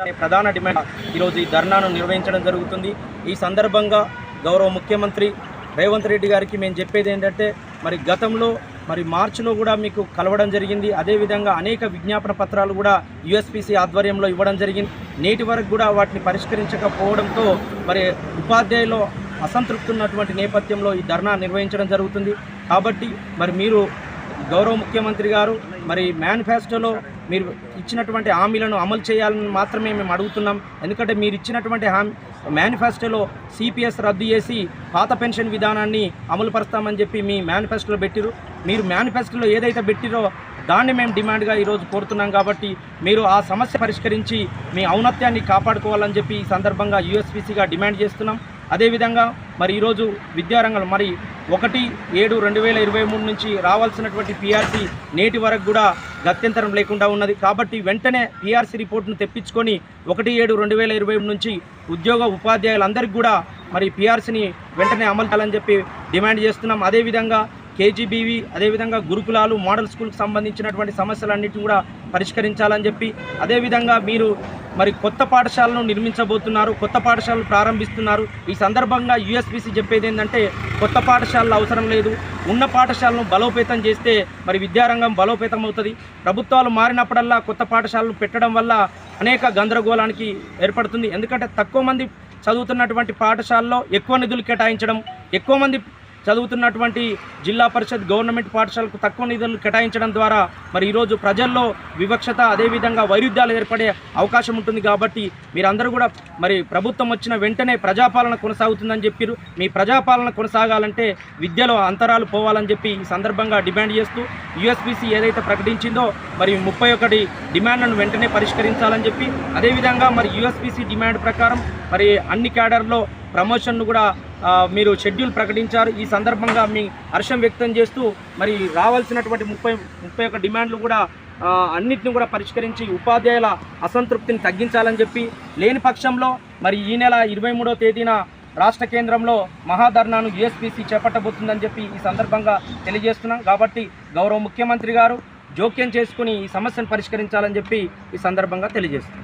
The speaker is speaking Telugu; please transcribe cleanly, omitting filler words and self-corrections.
ప్రధాన డిమాండ్ ఈరోజు ఈ ధర్నాను నిర్వహించడం జరుగుతుంది. ఈ సందర్భంగా గౌరవ ముఖ్యమంత్రి రేవంత్ రెడ్డి గారికి మేము చెప్పేది ఏంటంటే, మరి గతంలో మార్చిలో కూడా మీకు కలవడం జరిగింది. అదేవిధంగా అనేక విజ్ఞాపన పత్రాలు కూడా యూఎస్పీసీ ఆధ్వర్యంలో ఇవ్వడం జరిగింది. నేటి వరకు కూడా వాటిని పరిష్కరించకపోవడంతో మరి ఉపాధ్యాయులు అసంతృప్తి ఉన్నటువంటి నేపథ్యంలో ఈ ధర్నా నిర్వహించడం జరుగుతుంది. కాబట్టి మరి మీరు గౌరవ ముఖ్యమంత్రి గారు మరి మేనిఫెస్టోలో మీరు ఇచ్చినటువంటి హామీలను అమలు చేయాలని మాత్రమే మేము అడుగుతున్నాం. ఎందుకంటే మీరు ఇచ్చినటువంటి మేనిఫెస్టోలో సిపిఎస్ రద్దు చేసి పాత పెన్షన్ విధానాన్ని అమలు పరుస్తామని చెప్పి మీ మేనిఫెస్టోలో పెట్టిరు. మీరు మేనిఫెస్టోలో ఏదైతే పెట్టిరో దాన్ని మేము డిమాండ్గా ఈరోజు కోరుతున్నాం. కాబట్టి మీరు ఆ సమస్య పరిష్కరించి మీ ఔన్నత్యాన్ని కాపాడుకోవాలని చెప్పి ఈ సందర్భంగా యూఎస్పీసీగా డిమాండ్ చేస్తున్నాం. అదేవిధంగా మరి ఈరోజు విద్యారంగంలో మరి 1/7/2023 నుంచి రావాల్సినటువంటి పిఆర్సీ నేటి వరకు కూడా గత్యంతరం లేకుండా ఉన్నది. కాబట్టి వెంటనే పిఆర్సీ రిపోర్ట్ను తెప్పించుకొని 1/7/2023 నుంచి ఉపాధ్యాయులందరికీ కూడా మరి పిఆర్సీని వెంటనే అమలు చేయాలని చెప్పి డిమాండ్ చేస్తున్నాం. అదేవిధంగా కేజీబీవీ అదేవిధంగా గురుకులాలు మోడల్ స్కూల్కి సంబంధించినటువంటి సమస్యలన్నింటినీ కూడా పరిష్కరించాలని చెప్పి, అదేవిధంగా మీరు మరి కొత్త పాఠశాలను నిర్మించబోతున్నారు, కొత్త పాఠశాలలు ప్రారంభిస్తున్నారు. ఈ సందర్భంగా యూఎస్పీసీ చెప్పేది ఏంటంటే, కొత్త పాఠశాలలు అవసరం లేదు, ఉన్న పాఠశాలను బలోపేతం చేస్తే మరి విద్యారంగం బలోపేతం అవుతుంది. ప్రభుత్వాలు మారినప్పుడల్లా కొత్త పాఠశాలలు పెట్టడం వల్ల అనేక గందరగోళానికి ఏర్పడుతుంది. ఎందుకంటే తక్కువ మంది చదువుతున్నటువంటి పాఠశాలలో ఎక్కువ నిధులు కేటాయించడం, ఎక్కువ మంది చదువుతున్నటువంటి జిల్లా పరిషత్ గవర్నమెంట్ పాఠశాలకు తక్కువ నిధులు కేటాయించడం ద్వారా మరి ఈరోజు ప్రజల్లో వివక్షత అదేవిధంగా వైరుధ్యాలు ఏర్పడే అవకాశం ఉంటుంది. కాబట్టి మీరందరూ కూడా మరి ప్రభుత్వం వచ్చిన వెంటనే ప్రజాపాలన కొనసాగుతుందని చెప్పారు. మీ ప్రజాపాలన కొనసాగాలంటే విద్యలో అంతరాలు పోవాలని చెప్పి ఈ సందర్భంగా డిమాండ్ చేస్తూ యూఎస్పీసీ ఏదైతే ప్రకటించిందో మరి 31 డిమాండ్లను వెంటనే పరిష్కరించాలని చెప్పి, అదేవిధంగా మరి యూఎస్పీసీ డిమాండ్ ప్రకారం మరి అన్ని క్యాడర్లో ప్రమోషన్ను కూడా మీరు షెడ్యూల్ ప్రకటించారు. ఈ సందర్భంగా మీ హర్షం వ్యక్తం చేస్తూ మరి రావాల్సినటువంటి 31 డిమాండ్లు కూడా అన్నిటిని కూడా పరిష్కరించి ఉపాధ్యాయుల అసంతృప్తిని తగ్గించాలని చెప్పి, లేని పక్షంలో మరి ఈ నెల 23వ తేదీన రాష్ట్ర కేంద్రంలో మహాధర్నాను యూఎస్పీసీ చేపట్టబోతుందని చెప్పి ఈ సందర్భంగా తెలియజేస్తున్నాం. కాబట్టి గౌరవ ముఖ్యమంత్రి గారు జోక్యం చేసుకుని ఈ సమస్యను పరిష్కరించాలని చెప్పి ఈ సందర్భంగా తెలియజేస్తున్నాం.